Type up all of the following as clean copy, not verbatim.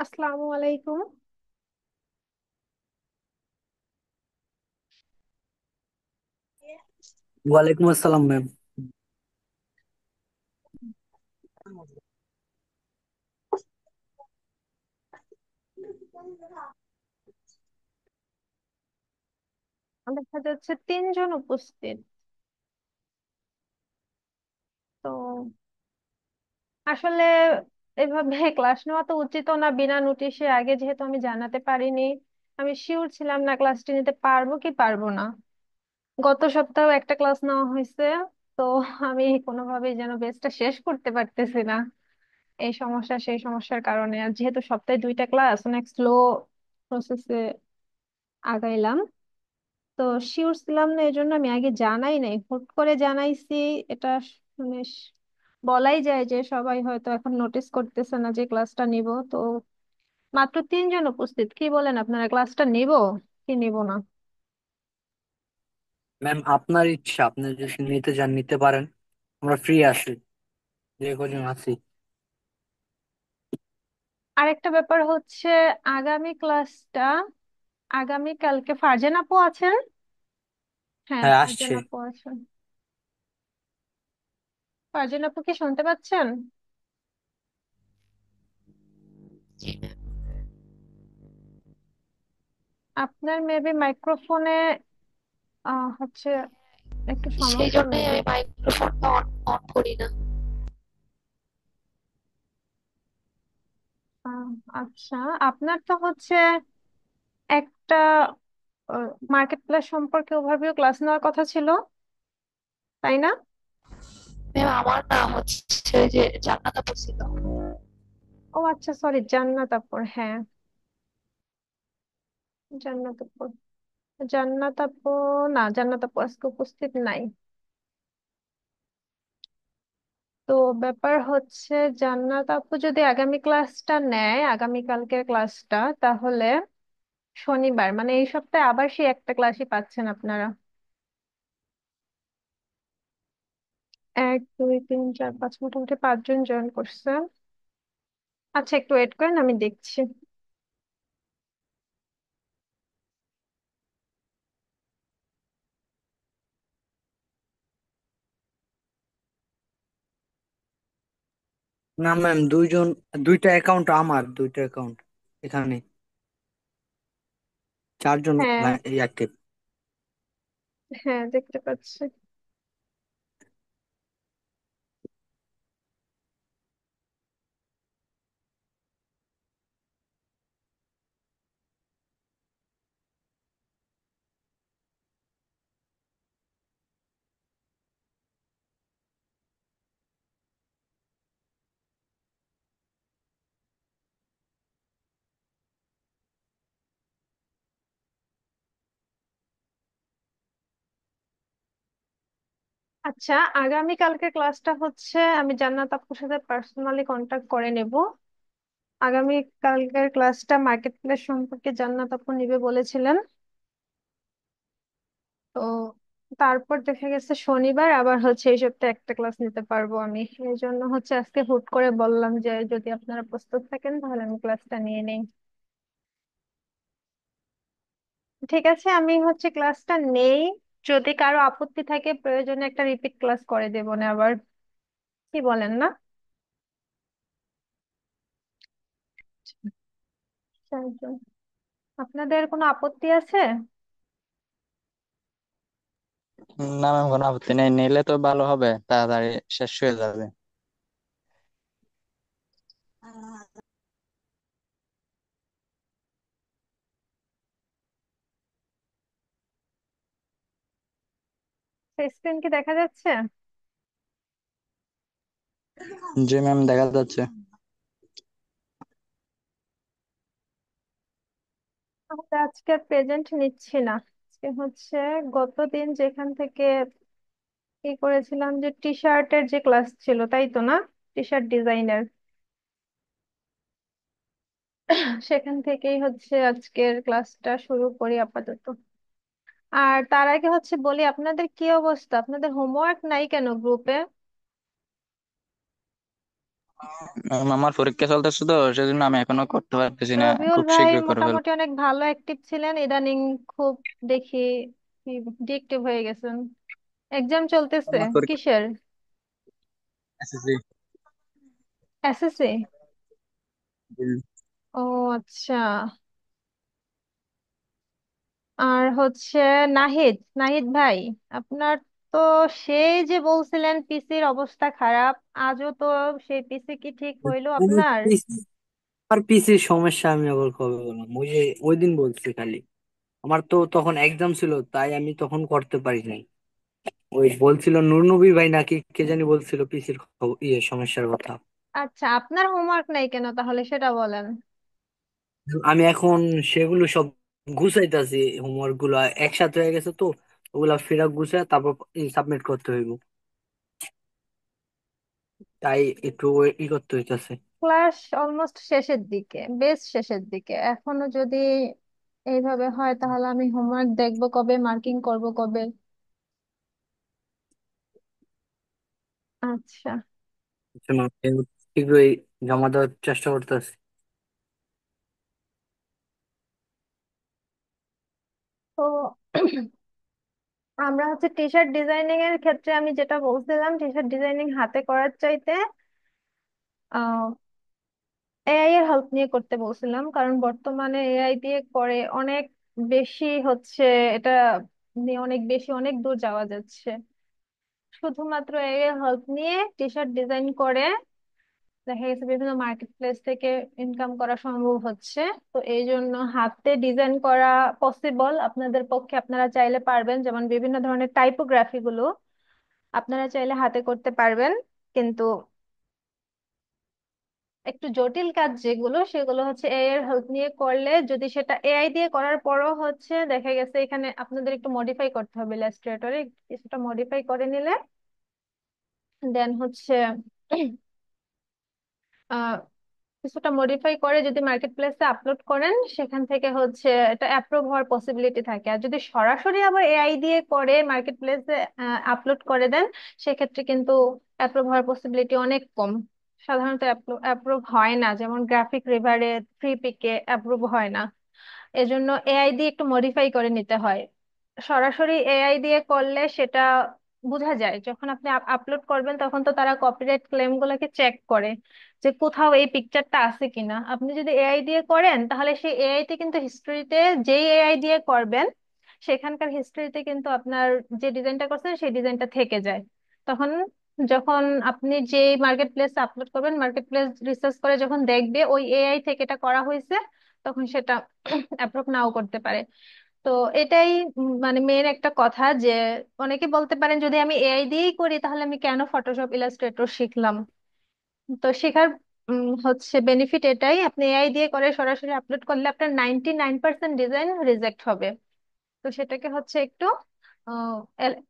আসসালামু আলাইকুম। ওয়ালাইকুম আসসালাম ম্যাম। দেখা যাচ্ছে তিনজন উপস্থিত। তো আসলে এভাবে ক্লাস নেওয়া তো উচিত না বিনা নোটিশে, আগে যেহেতু আমি জানাতে পারিনি। আমি শিওর ছিলাম না ক্লাসটি নিতে পারবো কি পারবো না। গত সপ্তাহে একটা ক্লাস নেওয়া হয়েছে। তো আমি কোনোভাবেই যেন বেসটা শেষ করতে পারতেছি না। এই সমস্যা সেই সমস্যার কারণে, আর যেহেতু সপ্তাহে দুইটা ক্লাস, অনেক স্লো প্রসেসে আগাইলাম। তো শিওর ছিলাম না, এই জন্য আমি আগে জানাই নাই, হুট করে জানাইছি। এটা মানে বলাই যায় যে সবাই হয়তো এখন নোটিস করতেছে না যে ক্লাসটা নিব। তো মাত্র তিনজন উপস্থিত, কি বলেন আপনারা, ক্লাসটা নিব কি নিব না? ম্যাম, আপনার ইচ্ছা, আপনি যদি নিতে চান নিতে পারেন। আমরা ফ্রি আছি, যে কজন আছি। আরেকটা ব্যাপার হচ্ছে, আগামী ক্লাসটা আগামী কালকে ফারজান আপু আছেন? হ্যাঁ, হ্যাঁ, ফারজান আসছে। আপু আছেন। ফারজান আপু কি শুনতে পাচ্ছেন? আপনার মেবি মাইক্রোফোনে হচ্ছে একটু সেই সমস্যা জন্যই মেবি। আমি মাইক্রোফোনটা অন অন করি না। আহ, আচ্ছা, আপনার তো হচ্ছে একটা মার্কেট প্লেস সম্পর্কে ওভারভিউ ক্লাস নেওয়ার কথা ছিল, তাই না? ম্যাম, আমার না হচ্ছে যে জান্নাত আপু ছিল। ও আচ্ছা, সরি, জান্নাত আপুর, হ্যাঁ। জান্নাত আপু, জান্নাত আপু, না, জান্নাত আপু আজকে উপস্থিত নাই। তো ব্যাপার হচ্ছে, জান্নাত আপু যদি আগামী ক্লাসটা নেয়, আগামী কালকের ক্লাসটা, তাহলে শনিবার মানে এই সপ্তাহে আবার সেই একটা ক্লাসই পাচ্ছেন আপনারা। এক দুই তিন চার পাঁচ, মোটামুটি পাঁচজন জয়েন করছে। আচ্ছা, একটু ওয়েট করেন, আমি দেখছি। না ম্যাম, দুইটা অ্যাকাউন্ট, আমার দুইটা অ্যাকাউন্ট এখানে। চারজন হ্যাঁ, অ্যাক্টিভ। হ্যাঁ, দেখতে পাচ্ছি। আচ্ছা, আগামী কালকে ক্লাসটা হচ্ছে, আমি জান্নাত আপুর সাথে পার্সোনালি কন্ট্যাক্ট করে নেব। আগামী কালকের ক্লাসটা মার্কেট প্লেস সম্পর্কে জান্নাত আপু নিবে বলেছিলেন। তো তারপর দেখা গেছে শনিবার আবার হচ্ছে এই সপ্তাহে একটা ক্লাস নিতে পারবো আমি। এই জন্য হচ্ছে আজকে হুট করে বললাম যে যদি আপনারা প্রস্তুত থাকেন তাহলে আমি ক্লাসটা নিয়ে নেই। ঠিক আছে, আমি হচ্ছে ক্লাসটা নেই। যদি কারো আপত্তি থাকে, প্রয়োজনে একটা রিপিট ক্লাস করে দেবো না আবার, কি বলেন না? চারজন। আপনাদের কোনো আপত্তি আছে? না ম্যাম, কোনো আপত্তি নেই, নিলে তো ভালো হবে, তাড়াতাড়ি শেষ হয়ে যাবে। স্ক্রিন কি দেখা যাচ্ছে? জি ম্যাম, দেখা যাচ্ছে। আমরা আজকে প্রেজেন্ট নিচ্ছি না। আজকে হচ্ছে গতদিন যেখান থেকে কি করেছিলাম, যে টি শার্টের যে ক্লাস ছিল, তাই তো না? টি শার্ট ডিজাইনার, সেখান থেকেই হচ্ছে আজকের ক্লাসটা শুরু করি আপাতত। আর তার আগে হচ্ছে বলি, আপনাদের কি অবস্থা? আপনাদের হোমওয়ার্ক নাই কেন গ্রুপে? আমার পরীক্ষা চলতেছে তো সেজন্য আমি এখনো করতে পারতেছি না, রবিউল খুব ভাই শীঘ্রই করে ফেলবো। মোটামুটি অনেক ভালো অ্যাক্টিভ ছিলেন, ইদানিং খুব দেখি ডিএক্টিভ হয়ে গেছেন। এক্সাম চলতেছে আমার পরীক্ষা কিসের? এসএসসি। এসএসসি? ও আচ্ছা। আর হচ্ছে নাহিদ, নাহিদ ভাই, আপনার তো সেই যে বলছিলেন পিসির অবস্থা খারাপ, আজও তো সেই পিসি কি ঠিক হইলো আপনার? আর পিসির সমস্যা আমি আবার কবে বললাম? ওই যে ওই দিন বলছি খালি। আমার তো তখন এক্সাম ছিল, তাই আমি তখন করতে পারি নাই। ওই বলছিল নুরনবী ভাই নাকি কে জানি বলছিল পিসির সমস্যার কথা। আচ্ছা, আপনার হোমওয়ার্ক নাই কেন তাহলে সেটা বলেন। আমি এখন সেগুলো সব গুছাইতেছি। হোমওয়ার্ক গুলো একসাথে হয়ে গেছে তো, ওগুলা ফেরা গুছায় তারপর সাবমিট করতে হইব। তাই একটু করতে হইতাছে। ক্লাস অলমোস্ট শেষের দিকে, বেশ শেষের দিকে, এখনো যদি এইভাবে হয় তাহলে আমি হোমওয়ার্ক দেখবো কবে, মার্কিং করব কবে? আচ্ছা। শোনো, শীঘ্রই জমা দেওয়ার চেষ্টা করতেছি। তো আমরা হচ্ছে টি শার্ট ডিজাইনিং এর ক্ষেত্রে আমি যেটা বলছিলাম, টি শার্ট ডিজাইনিং হাতে করার চাইতে এআই এর হেল্প নিয়ে করতে বলছিলাম, কারণ বর্তমানে এআই দিয়ে করে অনেক বেশি হচ্ছে, এটা নিয়ে অনেক বেশি অনেক দূর যাওয়া যাচ্ছে। শুধুমাত্র এআই এর হেল্প নিয়ে টি শার্ট ডিজাইন করে দেখা গেছে বিভিন্ন মার্কেট প্লেস থেকে ইনকাম করা সম্ভব হচ্ছে। তো এই জন্য হাতে ডিজাইন করা পসিবল আপনাদের পক্ষে, আপনারা চাইলে পারবেন। যেমন বিভিন্ন ধরনের টাইপোগ্রাফি গুলো আপনারা চাইলে হাতে করতে পারবেন, কিন্তু একটু জটিল কাজ যেগুলো সেগুলো হচ্ছে এআই এর হেল্প নিয়ে করলে, যদি সেটা এআই দিয়ে করার পরও হচ্ছে দেখা গেছে এখানে আপনাদের একটু মডিফাই করতে হবে, ইলাস্ট্রেটরে কিছুটা মডিফাই করে নিলে দেন হচ্ছে আহ, কিছুটা মডিফাই করে যদি মার্কেট প্লেসে আপলোড করেন, সেখান থেকে হচ্ছে এটা অ্যাপ্রুভ হওয়ার পসিবিলিটি থাকে। আর যদি সরাসরি আবার এআই দিয়ে করে মার্কেট প্লেসে আপলোড করে দেন, সেক্ষেত্রে কিন্তু অ্যাপ্রুভ হওয়ার পসিবিলিটি অনেক কম। সাধারণত অ্যাপ্রুভ হয় না, যেমন গ্রাফিক রিভারে, ফ্রি পিকে অ্যাপ্রুভ হয় না। এজন্য এআই দিয়ে একটু মডিফাই করে নিতে হয়। সরাসরি এআই দিয়ে করলে সেটা বোঝা যায়, যখন আপনি আপলোড করবেন তখন তো তারা কপিরাইট ক্লেম গুলোকে চেক করে যে কোথাও এই পিকচারটা আছে কিনা। আপনি যদি এআই দিয়ে করেন তাহলে সেই এআই তে কিন্তু হিস্ট্রিতে, যেই এআই দিয়ে করবেন সেখানকার হিস্ট্রিতে কিন্তু আপনার যে ডিজাইনটা করছেন সেই ডিজাইনটা থেকে যায়। তখন যখন আপনি যে মার্কেট প্লেস আপলোড করবেন, মার্কেট প্লেস রিসার্চ করে যখন দেখবে ওই এআই থেকে এটা করা হয়েছে, তখন সেটা অ্যাপ্রুভ নাও করতে পারে। তো এটাই মানে মেন একটা কথা যে অনেকে বলতে পারেন যদি আমি এআই দিয়েই করি তাহলে আমি কেন ফটোশপ ইলাস্ট্রেটর শিখলাম? তো শেখার হচ্ছে বেনিফিট এটাই, আপনি এআই দিয়ে করে সরাসরি আপলোড করলে আপনার 99% ডিজাইন রিজেক্ট হবে। তো সেটাকে হচ্ছে একটু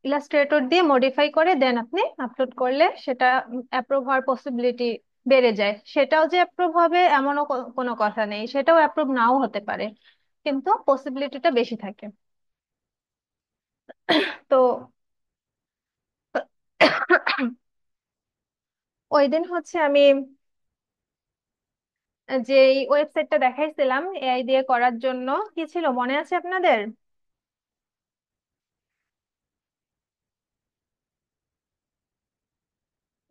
ইলাস্ট্রেটর দিয়ে মডিফাই করে দেন আপনি আপলোড করলে সেটা অ্যাপ্রুভ হওয়ার পসিবিলিটি বেড়ে যায়। সেটাও যে অ্যাপ্রুভ হবে এমনও কোনো কথা নেই, সেটাও অ্যাপ্রুভ নাও হতে পারে, কিন্তু পসিবিলিটিটা বেশি থাকে। তো ওই দিন হচ্ছে আমি যে ওয়েবসাইটটা দেখাইছিলাম এআই দিয়ে করার জন্য, কি ছিল মনে আছে আপনাদের?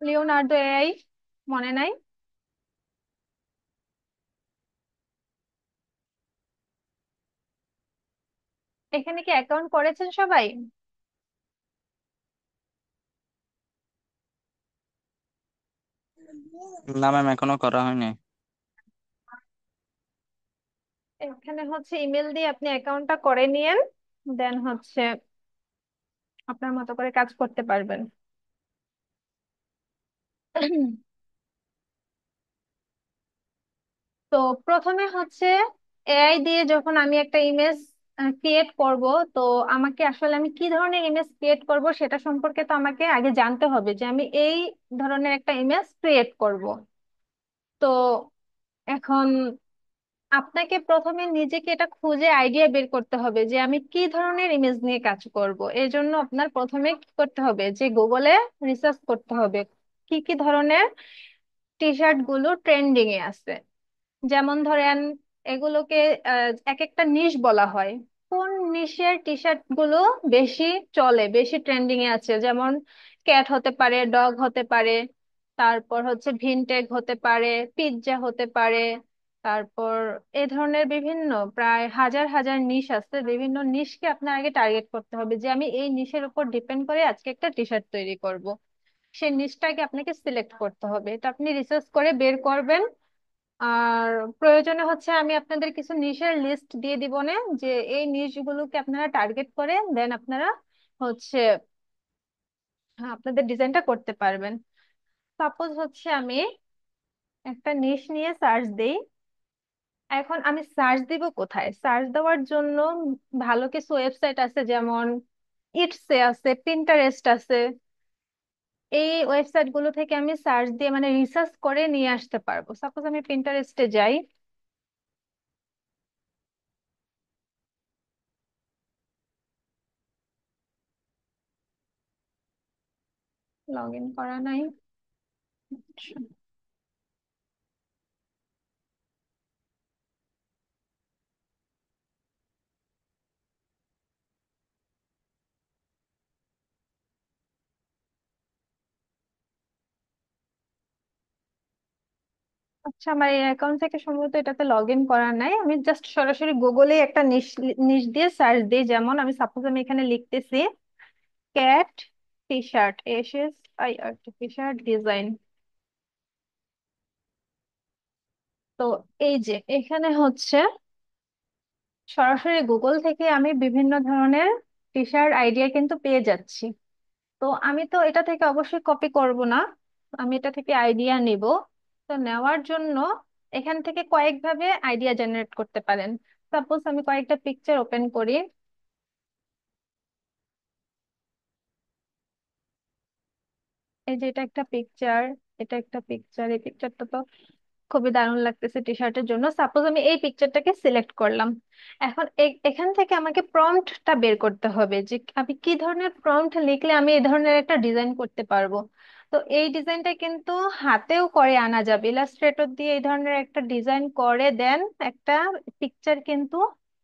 লিওনার্দো এআই, মনে নাই? এখানে কি অ্যাকাউন্ট করেছেন সবাই? না ম্যাম, এখনো করা হয়নি। এখানে হচ্ছে ইমেল দিয়ে আপনি অ্যাকাউন্টটা করে নিয়েন, দেন হচ্ছে আপনার মতো করে কাজ করতে পারবেন। তো প্রথমে হচ্ছে এআই দিয়ে যখন আমি একটা ইমেজ ক্রিয়েট করব, তো আমাকে আসলে আমি কি ধরনের ইমেজ ক্রিয়েট করব সেটা সম্পর্কে তো আমাকে আগে জানতে হবে যে আমি এই ধরনের একটা ইমেজ ক্রিয়েট করব। তো এখন আপনাকে প্রথমে নিজেকে এটা খুঁজে আইডিয়া বের করতে হবে যে আমি কি ধরনের ইমেজ নিয়ে কাজ করব। এই জন্য আপনার প্রথমে কি করতে হবে যে গুগলে রিসার্চ করতে হবে কি কি ধরনের টি শার্ট গুলো ট্রেন্ডিং এ আছে। যেমন ধরেন এগুলোকে এক একটা নিশ বলা হয়। কোন নিশের টি শার্ট গুলো বেশি চলে, বেশি ট্রেন্ডিং এ আছে, যেমন ক্যাট হতে পারে, ডগ হতে পারে, তারপর হচ্ছে ভিনটেক হতে পারে, পিৎজা হতে পারে, তারপর এই ধরনের বিভিন্ন প্রায় হাজার হাজার নিশ আছে। বিভিন্ন নিশকে আপনার আগে টার্গেট করতে হবে যে আমি এই নিশের উপর ডিপেন্ড করে আজকে একটা টি শার্ট তৈরি করব। সেই নিশটাকে আপনাকে সিলেক্ট করতে হবে, এটা আপনি রিসার্চ করে বের করবেন। আর প্রয়োজনে হচ্ছে আমি আপনাদের কিছু নিশের লিস্ট দিয়ে দিব না, যে এই নিশগুলোকে আপনারা টার্গেট করে দেন আপনারা হচ্ছে আপনাদের ডিজাইনটা করতে পারবেন। সাপোজ হচ্ছে আমি একটা নিশ নিয়ে সার্চ দেই। এখন আমি সার্চ দিব কোথায়? সার্চ দেওয়ার জন্য ভালো কিছু ওয়েবসাইট আছে, যেমন ইটসে আছে, পিন্টারেস্ট আছে। এই ওয়েবসাইট গুলো থেকে আমি সার্চ দিয়ে মানে রিসার্চ করে নিয়ে আসতে পারবো। সাপোজ আমি পিন্টারেস্টে যাই, লগ ইন করা নাই। আচ্ছা আচ্ছা, আমার এই অ্যাকাউন্ট থেকে সম্ভবত এটাতে লগ ইন করা নাই। আমি জাস্ট সরাসরি গুগলে একটা নিশ নিশ দিয়ে সার্চ দিই। যেমন আমি সাপোজ আমি এখানে লিখতেছি cat T shirt, SSIRT T shirt design. তো এই যে এখানে হচ্ছে সরাসরি গুগল থেকে আমি বিভিন্ন ধরনের টি শার্ট আইডিয়া কিন্তু পেয়ে যাচ্ছি। তো আমি তো এটা থেকে অবশ্যই কপি করব না, আমি এটা থেকে আইডিয়া নিব। তো নেওয়ার জন্য এখান থেকে কয়েকভাবে আইডিয়া জেনারেট করতে পারেন। সাপোজ আমি কয়েকটা পিকচার ওপেন করি। এই যে এটা একটা পিকচার, এটা একটা পিকচার, এই পিকচারটা তো খুবই দারুণ লাগতেছে টি শার্টের জন্য। সাপোজ আমি এই পিকচারটাকে সিলেক্ট করলাম। এখন এখান থেকে আমাকে প্রম্পটটা বের করতে হবে যে আমি কি ধরনের প্রম্পট লিখলে আমি এই ধরনের একটা ডিজাইন করতে পারবো। তো এই ডিজাইনটা কিন্তু হাতেও করে আনা যাবে, ইলাস্ট্রেটর দিয়ে এই ধরনের একটা ডিজাইন করে দেন একটা পিকচার কিন্তু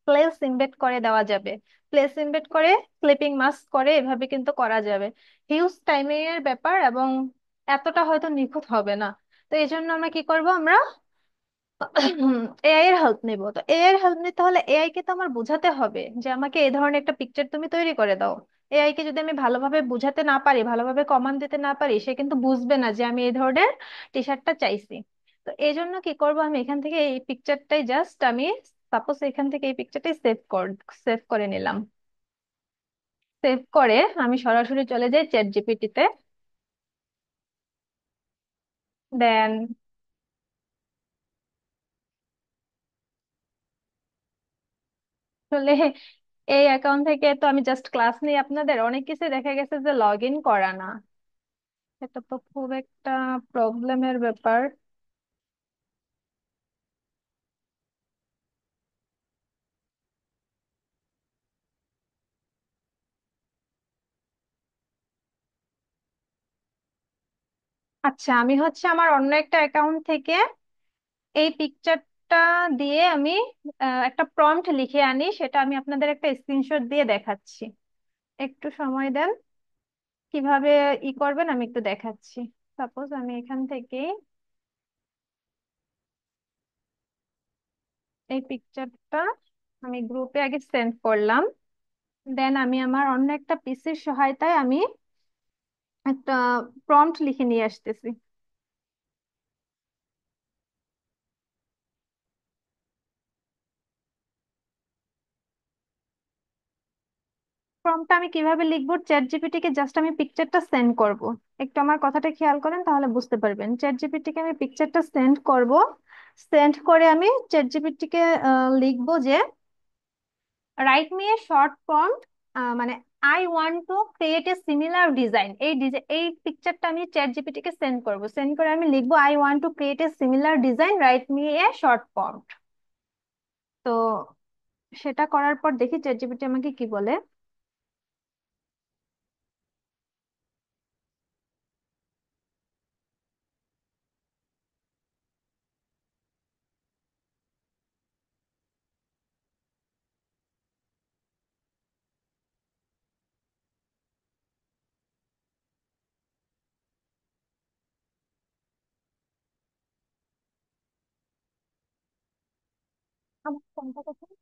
প্লেস ইমবেড করে দেওয়া যাবে। প্লেস ইমবেড করে ক্লিপিং মাস্ক করে এভাবে কিন্তু করা যাবে। হিউজ টাইমের ব্যাপার এবং এতটা হয়তো নিখুঁত হবে না। তো এই জন্য আমরা কি করব, আমরা এআই এর হেল্প নিব। তো এআই এর হেল্প নিতে হলে এআই কে তো আমার বোঝাতে হবে যে আমাকে এই ধরনের একটা পিকচার তুমি তৈরি করে দাও। এআই কে যদি আমি ভালোভাবে বুঝাতে না পারি, ভালোভাবে কমান্ড দিতে না পারি, সে কিন্তু বুঝবে না যে আমি এই ধরনের টি শার্টটা চাইছি। তো এই জন্য কি করব, আমি এখান থেকে এই পিকচারটাই জাস্ট আমি সাপোজ এখান থেকে এই পিকচারটাই সেভ করে নিলাম। সেভ করে আমি সরাসরি চলে যাই চ্যাট জিপিটিতে। দেন আসলে এই অ্যাকাউন্ট থেকে তো আমি জাস্ট ক্লাস নিই, আপনাদের অনেক কিছু দেখা গেছে যে লগ ইন করা না। এটা তো খুব একটা প্রবলেমের ব্যাপার। আচ্ছা, আমি হচ্ছে আমার অন্য একটা অ্যাকাউন্ট থেকে এই পিকচারটা দিয়ে আমি একটা প্রম্পট লিখে আনি, সেটা আমি আপনাদের একটা স্ক্রিনশট দিয়ে দেখাচ্ছি। একটু সময় দেন, কিভাবে করবেন আমি একটু দেখাচ্ছি। সাপোজ আমি এখান থেকে এই পিকচারটা আমি গ্রুপে আগে সেন্ড করলাম। দেন আমি আমার অন্য একটা পিসির সহায়তায় আমি একটা প্রম্পট লিখে নিয়ে আসতেছি। প্রম্পটটা আমি কিভাবে লিখবো, চ্যাট জিপিটি কে জাস্ট আমি পিকচারটা সেন্ড করব। একটু আমার কথাটা খেয়াল করেন তাহলে বুঝতে পারবেন। চ্যাট জিপিটি কে আমি পিকচারটা সেন্ড করব। সেন্ড করে আমি চ্যাট জিপিটি কে লিখবো যে write me a short prompt, মানে I want to create a similar design. এই পিকচারটা আমি চ্যাট জিপিটি কে সেন্ড করব। সেন্ড করে আমি লিখবো I want to create a similar design, write me a short prompt. তো সেটা করার পর দেখি চ্যাট জিপিটি আমাকে কি বলে। ফোনটা কোথায়?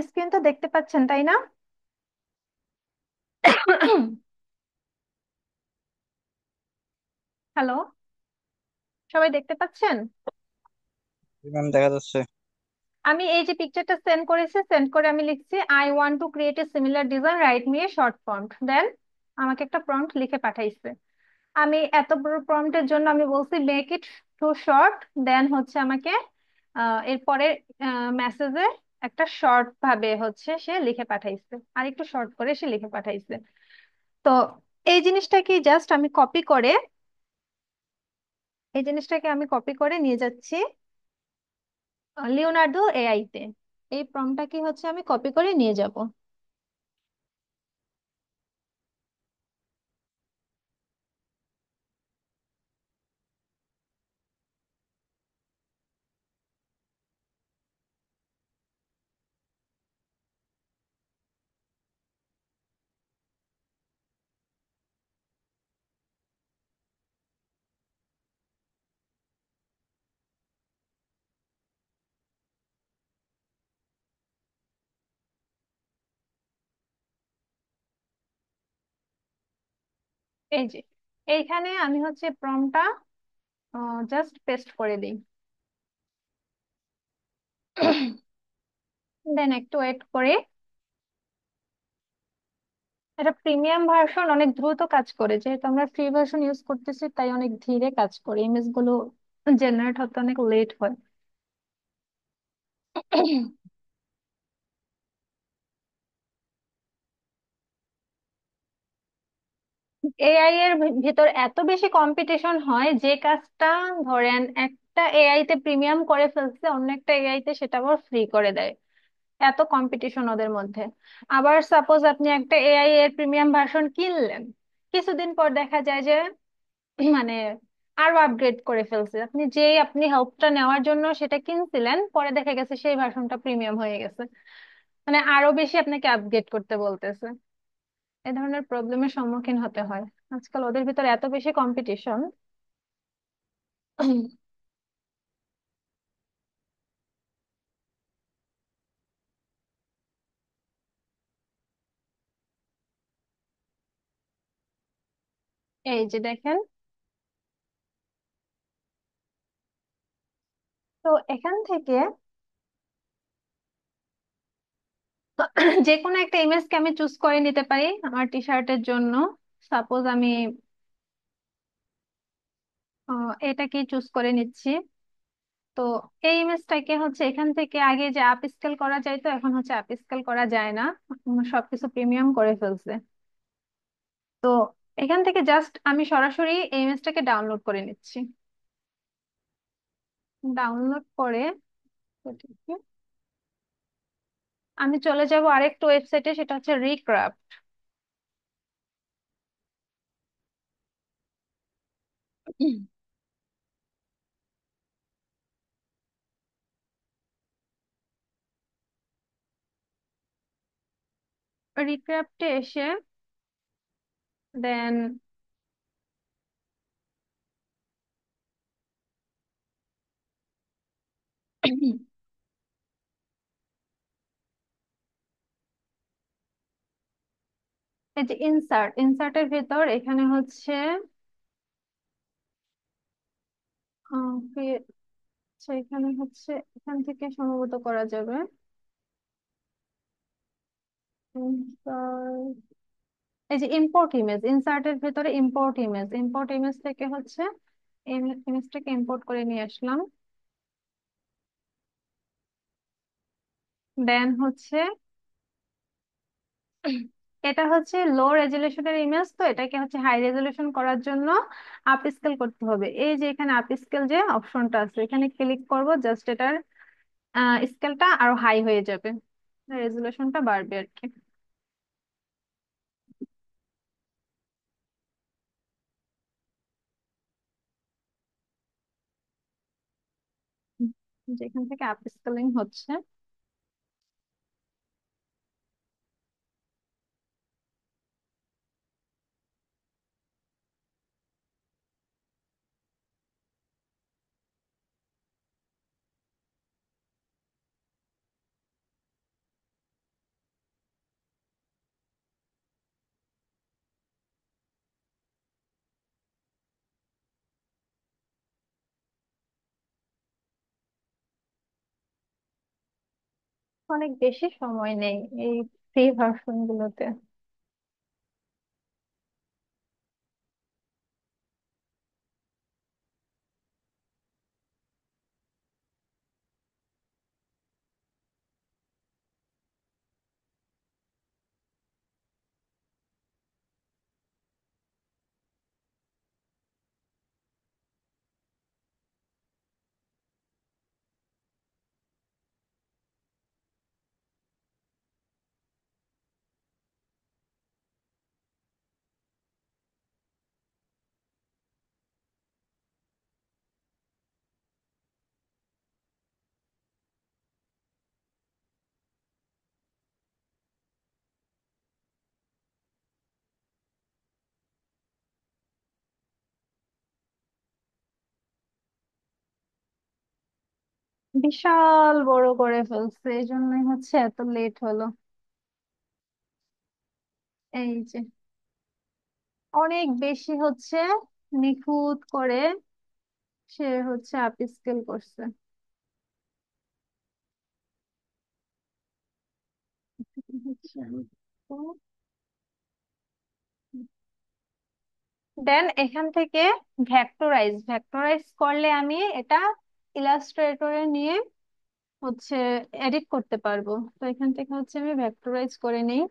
স্ক্রিন তো দেখতে পাচ্ছেন তাই না? হ্যালো, সবাই দেখতে পাচ্ছেন? ম্যাম দেখা যাচ্ছে। আমি এই যে পিকচারটা সেন্ড করেছি, সেন্ড করে আমি লিখছি I want to create a similar design, write me a short prompt. Then আমাকে একটা প্রম্পট লিখে পাঠাইছে। আমি এত বড় প্রম্পটের জন্য আমি বলছি মেক ইট টু শর্ট। দেন হচ্ছে আমাকে এরপরে মেসেজে একটা শর্ট ভাবে হচ্ছে সে লিখে পাঠাইছে, আর একটু শর্ট করে সে লিখে পাঠাইছে। তো এই জিনিসটা কি জাস্ট আমি কপি করে, এই জিনিসটাকে আমি কপি করে নিয়ে যাচ্ছি লিওনার্দো এআই তে। এই প্রম্পটটা কি হচ্ছে আমি কপি করে নিয়ে যাব। এই যে এইখানে আমি হচ্ছে প্রম্পটটা জাস্ট পেস্ট করে দিই। দেন একটু ওয়েট করে, এটা প্রিমিয়াম ভার্সন অনেক দ্রুত কাজ করে, যেহেতু আমরা ফ্রি ভার্সন ইউজ করতেছি তাই অনেক ধীরে কাজ করে, ইমেজ গুলো জেনারেট হতে অনেক লেট হয়। এআই এর ভিতর এত বেশি কম্পিটিশন হয়, যে কাজটা ধরেন একটা এআই তে প্রিমিয়াম করে ফেলছে, অন্য একটা এআই তে সেটা আবার ফ্রি করে দেয়। এত কম্পিটিশন ওদের মধ্যে। আবার সাপোজ আপনি একটা এআই এর প্রিমিয়াম ভার্সন কিনলেন, কিছুদিন পর দেখা যায় যে মানে আরো আপগ্রেড করে ফেলছে। আপনি হেল্পটা নেওয়ার জন্য সেটা কিনছিলেন, পরে দেখা গেছে সেই ভার্সনটা প্রিমিয়াম হয়ে গেছে, মানে আরো বেশি আপনাকে আপগ্রেড করতে বলতেছে। এ ধরনের প্রবলেমের সম্মুখীন হতে হয়। আজকাল ওদের ভিতরে এত বেশি কম্পিটিশন। এই যে দেখেন, তো এখান থেকে যে কোনো একটা ইমেজকে আমি চুজ করে নিতে পারি আমার টি শার্টের জন্য। সাপোজ আমি এটাকে চুজ করে নিচ্ছি। তো এই ইমেজটাকে হচ্ছে এখান থেকে আগে যে আপ স্কেল করা যায়, তো এখন হচ্ছে আপ স্কেল করা যায় না, সবকিছু প্রিমিয়াম করে ফেলছে। তো এখান থেকে জাস্ট আমি সরাসরি এই ইমেজটাকে ডাউনলোড করে নিচ্ছি। ডাউনলোড করে আমি চলে যাব আরেকটা ওয়েবসাইটে, সেটা হচ্ছে রিক্রাফট। রিক্রাফটে এসে দেন এই যে ইনসার্টের ভেতর এখানে হচ্ছে এখানে হচ্ছে এখান থেকে সম্ভবত করা যাবে। Insert- এই যে ইম্পোর্ট ইমেজ, ইনসার্টের ভেতরে ইম্পোর্ট ইমেজ, ইম্পোর্ট ইমেজ থেকে হচ্ছে ইমেজটাকে ইম্পোর্ট করে নিয়ে আসলাম। দেন হচ্ছে এটা হচ্ছে লো রেজলিউশনের ইমেজ, তো এটাকে হচ্ছে হাই রেজলিউশন করার জন্য আপ স্কেল করতে হবে। এই যে এখানে আপ স্কেল যে অপশনটা আছে এখানে ক্লিক করব, জাস্ট এটার স্কেলটা আরো হাই হয়ে যাবে, রেজলিউশনটা বাড়বে আর কি। যেখান থেকে আপ স্কেলিং হচ্ছে। অনেক বেশি সময় নেই এই ফ্রি ভার্সন গুলোতে। বিশাল বড় করে ফেলছে, এই জন্যই হচ্ছে এত লেট হলো। এই যে অনেক বেশি হচ্ছে নিখুঁত করে সে হচ্ছে আপ স্কেল করছে। দেন এখান থেকে ভেক্টরাইজ ভেক্টরাইজ করলে আমি এটা ইলাস্ট্রেটরে নিয়ে হচ্ছে এডিট করতে পারবো। তো এখান থেকে হচ্ছে আমি ভেক্টরাইজ করে নিই।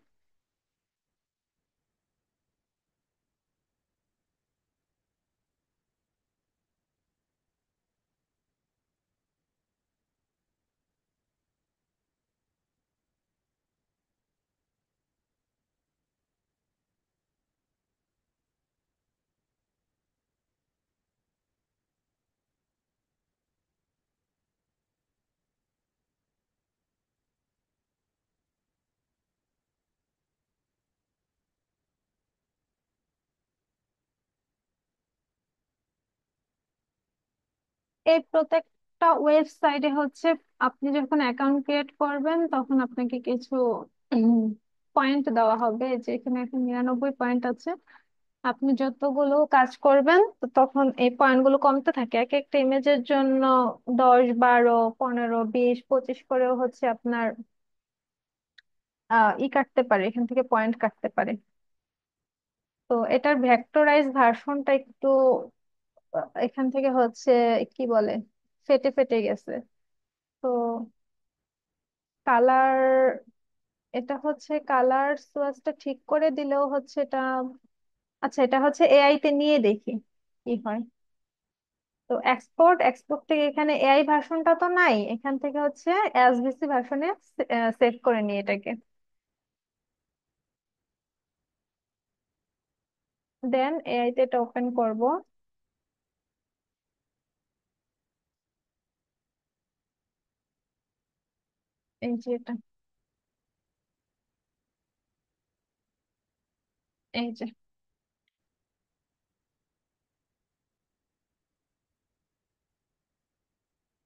এই প্রত্যেকটা ওয়েবসাইটে হচ্ছে আপনি যখন অ্যাকাউন্ট ক্রিয়েট করবেন তখন আপনাকে কিছু পয়েন্ট দেওয়া হবে, যে এখানে এখন 99 পয়েন্ট আছে। আপনি যতগুলো কাজ করবেন তো তখন এই পয়েন্ট গুলো কমতে থাকে, এক একটা ইমেজের জন্য 10, 12, 15, 20, 25 করেও হচ্ছে আপনার কাটতে পারে, এখান থেকে পয়েন্ট কাটতে পারে। তো এটার ভেক্টরাইজ ভার্সনটা একটু এখান থেকে হচ্ছে কি বলে ফেটে ফেটে গেছে। তো কালার, এটা হচ্ছে কালার সোয়াচটা ঠিক করে দিলেও হচ্ছে এটা, আচ্ছা এটা হচ্ছে এআই তে নিয়ে দেখি কি হয়। তো এক্সপোর্ট এক্সপোর্ট থেকে এখানে এআই ভার্সনটা তো নাই, এখান থেকে হচ্ছে এসভিসি ভার্সনে সেভ করে নিই এটাকে। দেন এআই তে এটা ওপেন করব। এই যে এটা, এই যে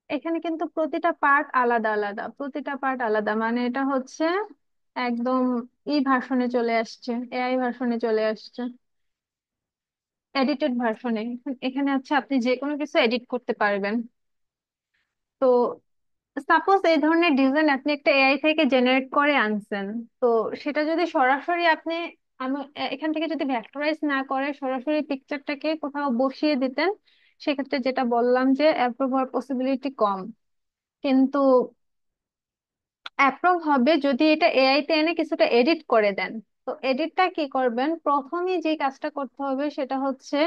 এখানে কিন্তু প্রতিটা পার্ট আলাদা আলাদা, প্রতিটা পার্ট আলাদা, মানে এটা হচ্ছে একদম ই ভার্সনে চলে আসছে, এআই ভার্সনে চলে আসছে, এডিটেড ভার্সনে। এখানে হচ্ছে আপনি যে কোনো কিছু এডিট করতে পারবেন। তো সাপোজ এই ধরনের ডিজাইন আপনি একটা এআই থেকে জেনারেট করে আনছেন, তো সেটা যদি সরাসরি আপনি এখান থেকে যদি ভেক্টরাইজ না করে সরাসরি পিকচারটাকে কোথাও বসিয়ে দিতেন, সেক্ষেত্রে যেটা বললাম যে অ্যাপ্রুভ হওয়ার পসিবিলিটি কম। কিন্তু অ্যাপ্রুভ হবে যদি এটা এআই তে এনে কিছুটা এডিট করে দেন। তো এডিটটা কি করবেন, প্রথমেই যে কাজটা করতে হবে সেটা হচ্ছে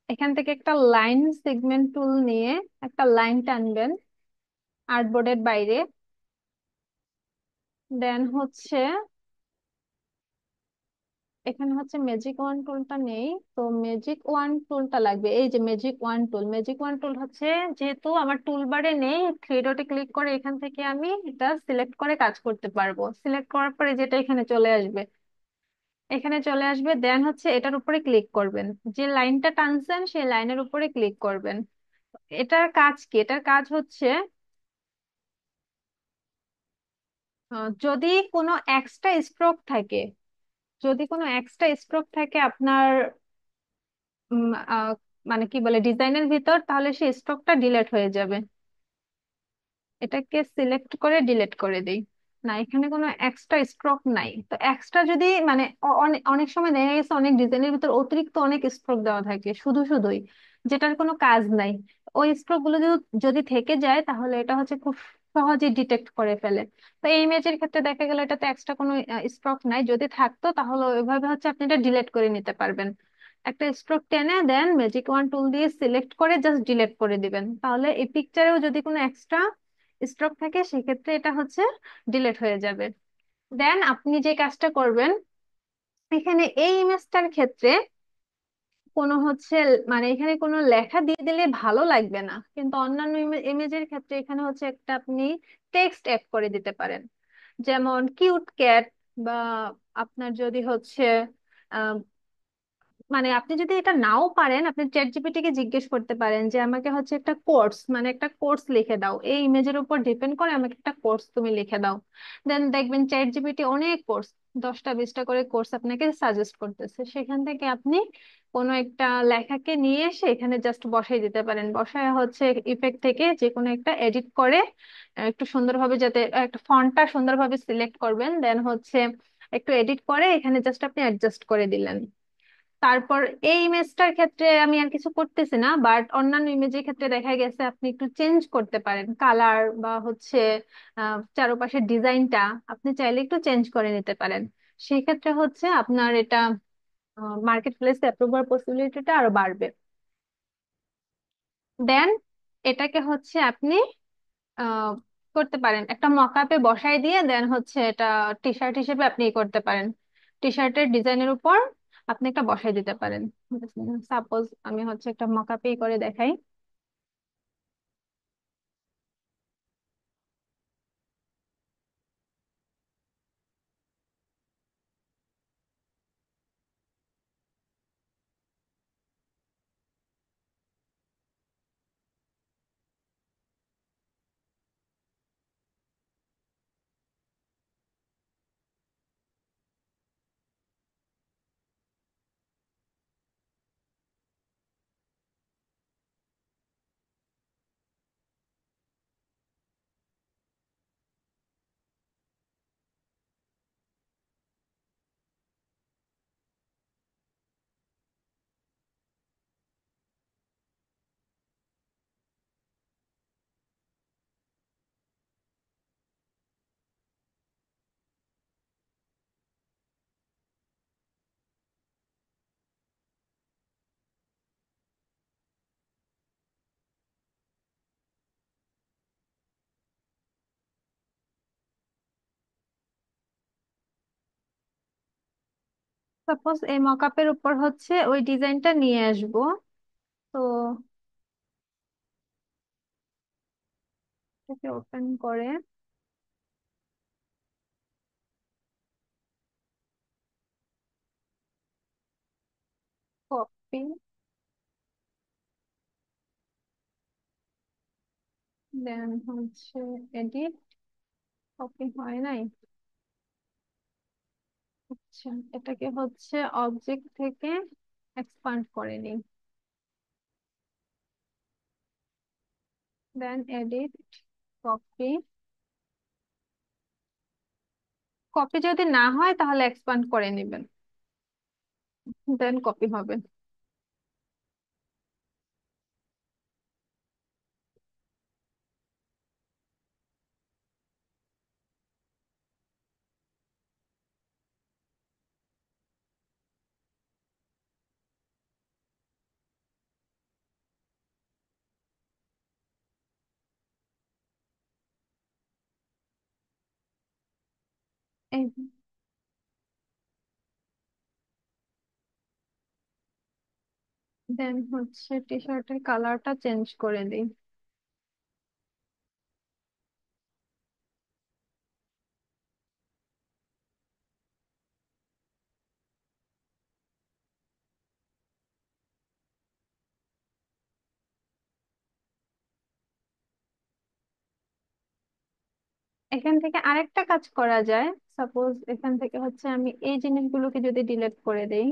এখান থেকে একটা লাইন সেগমেন্ট টুল নিয়ে একটা লাইন টানবেন আর্টবোর্ডের বাইরে। দেন হচ্ছে এখানে হচ্ছে ম্যাজিক ওয়ান টুলটা নেই, তো ম্যাজিক ওয়ান টুলটা লাগবে। এই যে ম্যাজিক ওয়ান টুল, ম্যাজিক ওয়ান টুল হচ্ছে, যেহেতু আমার টুল বারে নেই, থ্রি ডটে ক্লিক করে এখান থেকে আমি এটা সিলেক্ট করে কাজ করতে পারবো। সিলেক্ট করার পরে যেটা এখানে চলে আসবে, এখানে চলে আসবে, দেন হচ্ছে এটার উপরে ক্লিক করবেন। যে লাইনটা টানছেন সেই লাইনের উপরে ক্লিক করবেন। এটার কাজ কি, এটার কাজ হচ্ছে যদি কোনো এক্সট্রা স্ট্রোক থাকে, যদি কোনো এক্সট্রা স্ট্রোক থাকে আপনার উম, আহ, মানে কি বলে ডিজাইনের ভিতর, তাহলে সেই স্ট্রোকটা ডিলিট হয়ে যাবে। এটাকে সিলেক্ট করে ডিলিট করে দিই। না, এখানে কোনো এক্সট্রা স্ট্রোক নাই। তো এক্সট্রা যদি মানে অনেক অনেক সময় দেখা গেছে অনেক ডিজাইনের ভিতর অতিরিক্ত অনেক স্ট্রোক দেওয়া থাকে শুধু শুধুই, যেটার কোনো কাজ নাই। ওই স্ট্রোক গুলো যদি যদি থেকে যায় তাহলে এটা হচ্ছে খুব সহজেই ডিটেক্ট করে ফেলে। তো এই ইমেজের ক্ষেত্রে দেখা গেল এটাতে এক্সট্রা কোনো স্ট্রোক নাই, যদি থাকতো তাহলে ওইভাবে হচ্ছে আপনি এটা ডিলিট করে নিতে পারবেন। একটা স্ট্রোক টেনে দেন ম্যাজিক ওয়ান টুল দিয়ে সিলেক্ট করে জাস্ট ডিলিট করে দিবেন, তাহলে এই পিকচারেও যদি কোনো এক্সট্রা স্ট্রোক থাকে সেক্ষেত্রে এটা হচ্ছে ডিলিট হয়ে যাবে। দেন আপনি যে কাজটা করবেন, এখানে এই ইমেজটার ক্ষেত্রে কোনো হচ্ছে মানে এখানে কোনো লেখা দিয়ে দিলে ভালো লাগবে না, কিন্তু অন্যান্য ইমেজের ক্ষেত্রে এখানে হচ্ছে একটা আপনি টেক্সট অ্যাড করে দিতে পারেন। যেমন কিউট ক্যাট, বা আপনার যদি হচ্ছে মানে আপনি যদি এটা নাও পারেন, আপনি চ্যাট জিপিটি কে জিজ্ঞেস করতে পারেন যে আমাকে হচ্ছে একটা কোর্স, মানে একটা কোর্স লিখে দাও, এই ইমেজের উপর ডিপেন্ড করে আমাকে একটা কোর্স তুমি লিখে দাও। দেন দেখবেন চ্যাট জিপিটি অনেক কোর্স, 10টা 20টা করে কোর্স আপনাকে সাজেস্ট করতেছে। সেখান থেকে আপনি কোনো একটা লেখাকে নিয়ে এসে এখানে জাস্ট বসাই দিতে পারেন। বসায় হচ্ছে ইফেক্ট থেকে যে কোনো একটা এডিট করে একটু সুন্দরভাবে, যাতে একটা ফন্টটা সুন্দরভাবে সিলেক্ট করবেন, দেন হচ্ছে একটু এডিট করে এখানে জাস্ট আপনি অ্যাডজাস্ট করে দিলেন। তারপর এই ইমেজটার ক্ষেত্রে আমি আর কিছু করতেছি না, বাট অন্যান্য ইমেজের ক্ষেত্রে দেখা গেছে আপনি একটু চেঞ্জ করতে পারেন কালার, বা হচ্ছে চারপাশের ডিজাইনটা আপনি চাইলে একটু চেঞ্জ করে নিতে পারেন। সেই ক্ষেত্রে হচ্ছে আপনার এটা মার্কেট প্লেস অ্যাপ্রুভার পসিবিলিটিটা আরো বাড়বে। দেন এটাকে হচ্ছে আপনি আহ, করতে পারেন একটা মকআপে বসাই দিয়ে, দেন হচ্ছে এটা টি শার্ট হিসেবে আপনি করতে পারেন। টি শার্টের ডিজাইনের উপর আপনি একটা বসাই দিতে পারেন। সাপোজ আমি হচ্ছে একটা মকআপেই করে দেখাই। সাপোজ এই মকআপের উপর হচ্ছে ওই ডিজাইনটা নিয়ে আসবো। তো এটাকে ওপেন করে কপি, দেন হচ্ছে এডিট, কপি হয় নাই। আচ্ছা, এটাকে হচ্ছে অবজেক্ট থেকে এক্সপান্ড করে নিই, দেন এডিট, কপি। কপি যদি না হয় তাহলে এক্সপান্ড করে নেবেন, দেন কপি হবে। এই দেন হচ্ছে টি শার্টের কালারটা চেঞ্জ করে দিই। এখান থেকে আরেকটা কাজ করা যায়। সাপোজ এখান থেকে হচ্ছে আমি এই জিনিসগুলোকে যদি ডিলিট করে দেই,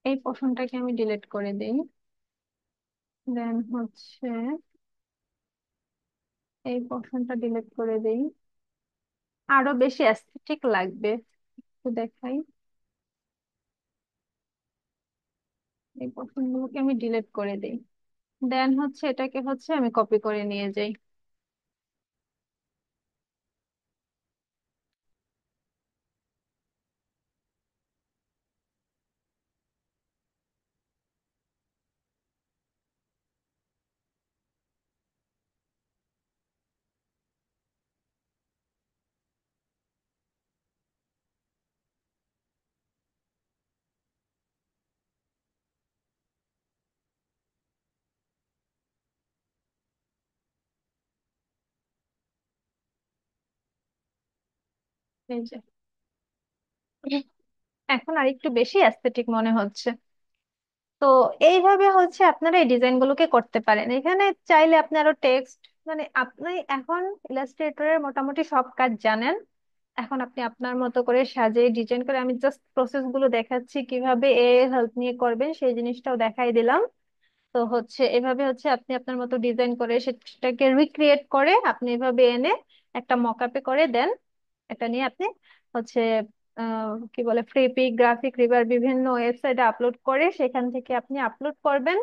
এই পোর্শনটাকে আমি ডিলিট করে দিই, দেন হচ্ছে এই পোর্শনটা ডিলিট করে দিই, আরো বেশি অ্যাস্থেটিক লাগবে। একটু দেখাই, এই পোর্শন গুলোকে আমি ডিলিট করে দিই, দেন হচ্ছে এটাকে হচ্ছে আমি কপি করে নিয়ে যাই। এই যে এখন আর একটু বেশি অ্যাস্থেটিক মনে হচ্ছে। তো এইভাবে হচ্ছে আপনারা এই ডিজাইন গুলোকে করতে পারেন। এখানে চাইলে আপনি আরো টেক্সট, মানে আপনি এখন ইলাস্ট্রেটরের মোটামুটি সব কাজ জানেন। এখন আপনি আপনার মতো করে সাজিয়ে ডিজাইন করে, আমি জাস্ট প্রসেস গুলো দেখাচ্ছি কিভাবে এ হেল্প নিয়ে করবেন, সেই জিনিসটাও দেখাই দিলাম। তো হচ্ছে এভাবে হচ্ছে আপনি আপনার মতো ডিজাইন করে সেটাকে রিক্রিয়েট করে আপনি এভাবে এনে একটা মকআপে করে দেন। এটা নিয়ে আপনি হচ্ছে কি বলে ফ্রিপি, গ্রাফিক রিভার বিভিন্ন ওয়েবসাইটে আপলোড করে সেখান থেকে আপনি আপলোড করবেন।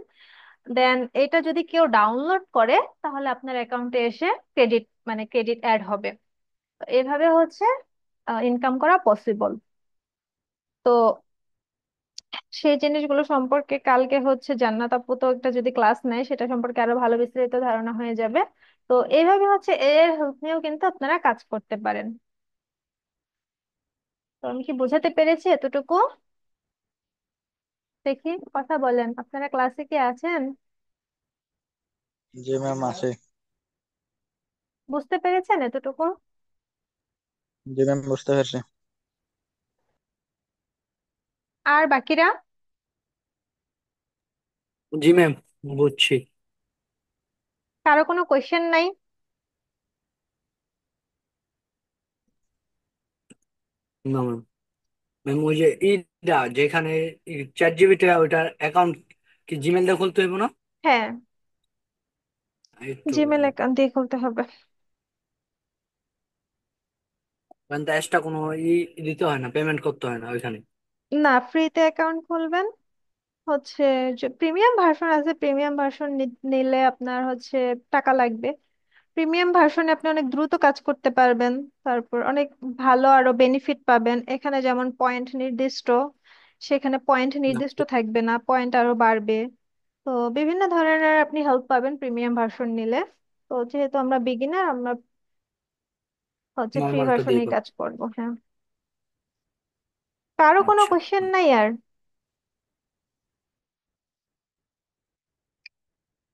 দেন এটা যদি কেউ ডাউনলোড করে তাহলে আপনার অ্যাকাউন্টে এসে ক্রেডিট, মানে ক্রেডিট অ্যাড হবে। তো এভাবে হচ্ছে ইনকাম করা পসিবল। তো সেই জিনিসগুলো সম্পর্কে কালকে হচ্ছে জান্নাত আপু তো একটা যদি ক্লাস নেয় সেটা সম্পর্কে আরো ভালো বিস্তারিত ধারণা হয়ে যাবে। তো এইভাবে হচ্ছে এর হেল্প নিয়েও কিন্তু আপনারা কাজ করতে পারেন। তো আমি কি বোঝাতে পেরেছি এতটুকু? দেখি কথা বলেন, আপনারা ক্লাসে কি আছেন? জি ম্যাম, আছে। বুঝতে পেরেছেন এতটুকু? জি ম্যাম, বুঝতে পারছি। আর বাকিরা? জি ম্যাম, বুঝছি। কারো কোনো কোয়েশ্চেন নাই? না ম্যাম। ম্যাম ওই যে ইটা যেখানে চ্যাট জিপিটি ওইটার অ্যাকাউন্ট কি জিমেল দিয়ে খুলতে হইব না? হ্যাঁ, একটু জিমেল অ্যাকাউন্ট দিয়ে খুলতে হবে। মানে এক্সট্রা কোনো দিতে হয় না, পেমেন্ট করতে হয় না ওইখানে? না, ফ্রিতে অ্যাকাউন্ট খুলবেন। হচ্ছে যে প্রিমিয়াম ভার্সন আছে, প্রিমিয়াম ভার্সন নিলে আপনার হচ্ছে টাকা লাগবে। প্রিমিয়াম ভার্সনে আপনি অনেক দ্রুত কাজ করতে পারবেন, তারপর অনেক ভালো আরো বেনিফিট পাবেন। এখানে যেমন পয়েন্ট নির্দিষ্ট, সেখানে পয়েন্ট নির্দিষ্ট থাকবে না, পয়েন্ট আরো বাড়বে। তো বিভিন্ন ধরনের আপনি হেল্প পাবেন প্রিমিয়াম ভার্সন নিলে। তো যেহেতু আমরা বিগিনার, আমরা হচ্ছে ফ্রি নর্মালটা দিয়ে ভার্সনেই করতে। কাজ করব। হ্যাঁ, কারো কোনো আচ্ছা। কোশ্চেন নাই আর?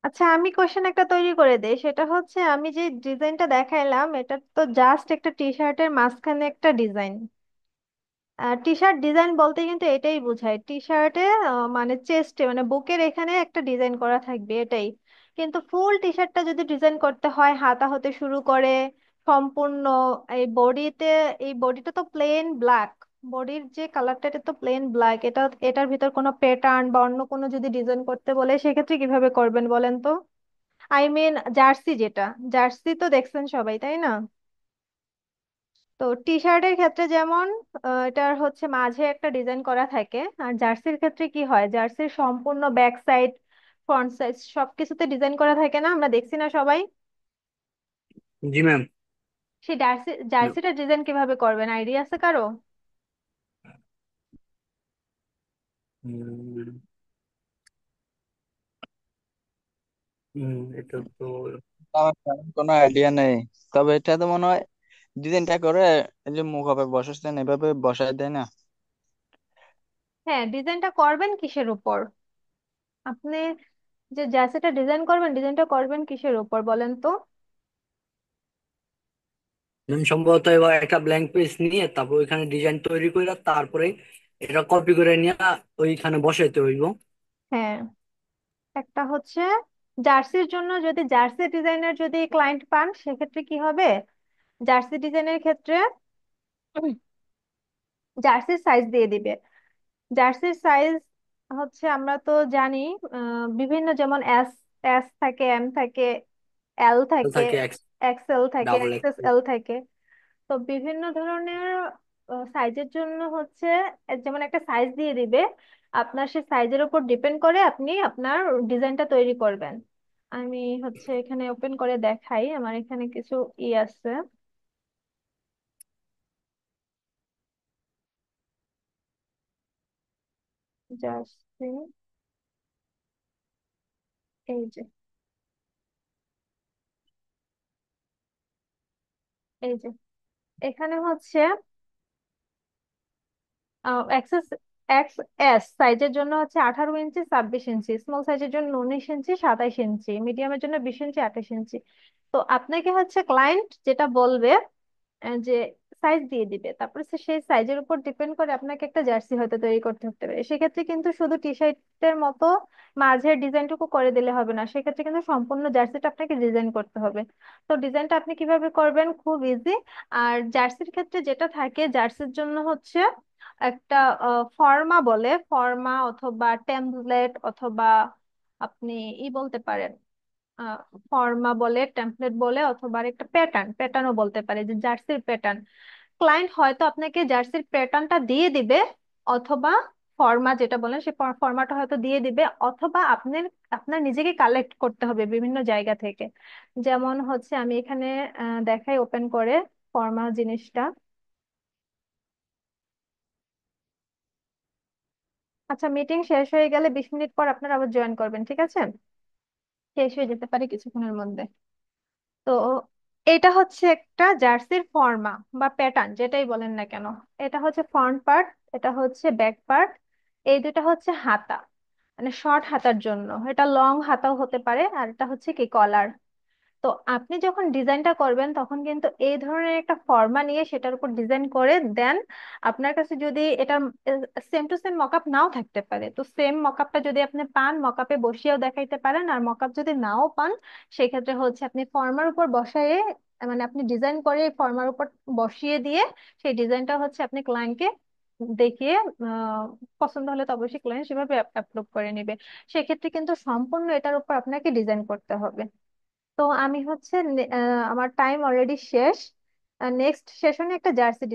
আচ্ছা, আমি কোশ্চেন একটা তৈরি করে দেই। সেটা হচ্ছে আমি যে ডিজাইনটা দেখাইলাম এটা তো জাস্ট একটা টি শার্টের মাঝখানে একটা ডিজাইন। টি শার্ট ডিজাইন বলতে কিন্তু এটাই বোঝায়, টি শার্টে মানে চেস্টে মানে বুকের এখানে একটা ডিজাইন করা থাকবে এটাই। কিন্তু ফুল টি শার্টটা যদি ডিজাইন করতে হয় হাতা হতে শুরু করে সম্পূর্ণ এই বডিতে, এই বডিটা তো প্লেন ব্ল্যাক, বডির যে কালারটা এটা তো প্লেন ব্ল্যাক, এটা এটার ভিতর কোনো প্যাটার্ন বা অন্য কোনো যদি ডিজাইন করতে বলে সেক্ষেত্রে কিভাবে করবেন বলেন তো? আই মিন জার্সি, যেটা জার্সি তো দেখছেন সবাই তাই না? তো টি শার্টের ক্ষেত্রে যেমন এটার হচ্ছে মাঝে একটা ডিজাইন করা থাকে, আর জার্সির ক্ষেত্রে কি হয়, জার্সির সম্পূর্ণ ব্যাক সাইড ফ্রন্ট সাইড সবকিছুতে ডিজাইন করা থাকে না, আমরা দেখছি না সবাই? জি ম্যাম। সেই জার্সিটা ডিজাইন কিভাবে করবেন আইডিয়া আছে কারো? এটা তো আমার তেমন কোনো আইডিয়া নেই, তবে এটা তো মনে হয় ডিজাইনটা করে এই যে মুখ হবে বসাচ্ছেন এভাবে বসায় দেয় না? হ্যাঁ, ডিজাইনটা করবেন কিসের উপর আপনি? যে জার্সিটা ডিজাইন করবেন, ডিজাইনটা করবেন কিসের উপর বলেন তো? সম্ভবত এবার একটা ব্ল্যাঙ্ক পেজ নিয়ে তারপর ওইখানে ডিজাইন তৈরি করে তারপরে এটা কপি করে নিয়ে ওইখানে বসাইতে হইব। হ্যাঁ, একটা হচ্ছে জার্সির জন্য, যদি জার্সি ডিজাইনের যদি ক্লায়েন্ট পান সেক্ষেত্রে কি হবে, জার্সি ডিজাইনের ক্ষেত্রে জার্সির সাইজ দিয়ে দিবে। জার্সির সাইজ হচ্ছে আমরা তো জানি বিভিন্ন, যেমন এস, এস থাকে, এম থাকে, এল থাকে, থাকে এক্সেল থাকে, ডাবল এক্সএস এক্সেল। এল থাকে। তো বিভিন্ন ধরনের সাইজের জন্য হচ্ছে যেমন একটা সাইজ দিয়ে দিবে, আপনার সেই সাইজের উপর ডিপেন্ড করে আপনি আপনার ডিজাইনটা তৈরি করবেন। আমি হচ্ছে এখানে ওপেন করে দেখাই, আমার এখানে কিছু ই আছে। জার্সি, এই যে, এই যে, এখানে হচ্ছে এক্সেস, এক্স এস সাইজের জন্য হচ্ছে 18 ইঞ্চি, 26 ইঞ্চি, স্মল সাইজের জন্য 19 ইঞ্চি, 27 ইঞ্চি, মিডিয়ামের জন্য 20 ইঞ্চি, 28 ইঞ্চি। তো আপনাকে হচ্ছে ক্লায়েন্ট যেটা বলবে যে সাইজ দিয়ে দিবে, তারপরে সেই সাইজের উপর ডিপেন্ড করে আপনাকে একটা জার্সি হয়তো তৈরি করতে হতে পারে। সেক্ষেত্রে কিন্তু শুধু টি শার্টের মতো মাঝের ডিজাইনটুকু করে দিলে হবে না, সেক্ষেত্রে কিন্তু সম্পূর্ণ জার্সিটা আপনাকে ডিজাইন করতে হবে। তো ডিজাইনটা আপনি কিভাবে করবেন, খুব ইজি। আর জার্সির ক্ষেত্রে যেটা থাকে, জার্সির জন্য হচ্ছে একটা ফর্মা বলে, ফর্মা অথবা টেমপ্লেট, অথবা আপনি ই বলতে পারেন, ফর্মা বলে, টেমপ্লেট বলে, অথবা একটা প্যাটার্ন, প্যাটার্নও বলতে পারে, যে জার্সির প্যাটার্ন। ক্লায়েন্ট হয়তো আপনাকে জার্সির প্যাটার্নটা দিয়ে দিবে, অথবা ফর্মা যেটা বলেন সেই ফর্মাটা হয়তো দিয়ে দিবে, অথবা আপনার আপনার নিজেকে কালেক্ট করতে হবে বিভিন্ন জায়গা থেকে। যেমন হচ্ছে আমি এখানে দেখাই ওপেন করে ফর্মা জিনিসটা। আচ্ছা, মিটিং শেষ হয়ে গেলে 20 মিনিট পর আপনারা আবার জয়েন করবেন, ঠিক আছে? শেষ হয়ে যেতে পারে কিছুক্ষণের মধ্যে। তো এটা হচ্ছে একটা জার্সির ফর্মা বা প্যাটার্ন, যেটাই বলেন না কেন। এটা হচ্ছে ফ্রন্ট পার্ট, এটা হচ্ছে ব্যাক পার্ট, এই দুটো হচ্ছে হাতা, মানে শর্ট হাতার জন্য। এটা লং হাতাও হতে পারে, আর এটা হচ্ছে কি কলার। তো আপনি যখন ডিজাইনটা করবেন তখন কিন্তু এই ধরনের একটা ফর্মা নিয়ে সেটার উপর ডিজাইন করে দেন। আপনার কাছে যদি এটা সেম টু সেম মকআপ নাও থাকতে পারে, তো সেম মকআপটা যদি আপনি পান, মকআপে বসিয়েও দেখাইতে পারেন। আর মকআপ যদি নাও পান, সেক্ষেত্রে হচ্ছে আপনি ফর্মার উপর বসায়ে, মানে আপনি ডিজাইন করে ফর্মার উপর বসিয়ে দিয়ে সেই ডিজাইনটা হচ্ছে আপনি ক্লায়েন্টকে দেখিয়ে, আহ, পছন্দ হলে তো অবশ্যই ক্লায়েন্ট সেভাবে অ্যাপ্রুভ করে নেবে। সেক্ষেত্রে কিন্তু সম্পূর্ণ এটার উপর আপনাকে ডিজাইন করতে হবে। তো আমি হচ্ছে আমার টাইম অলরেডি শেষ। নেক্সট সেশনে একটা জার্সি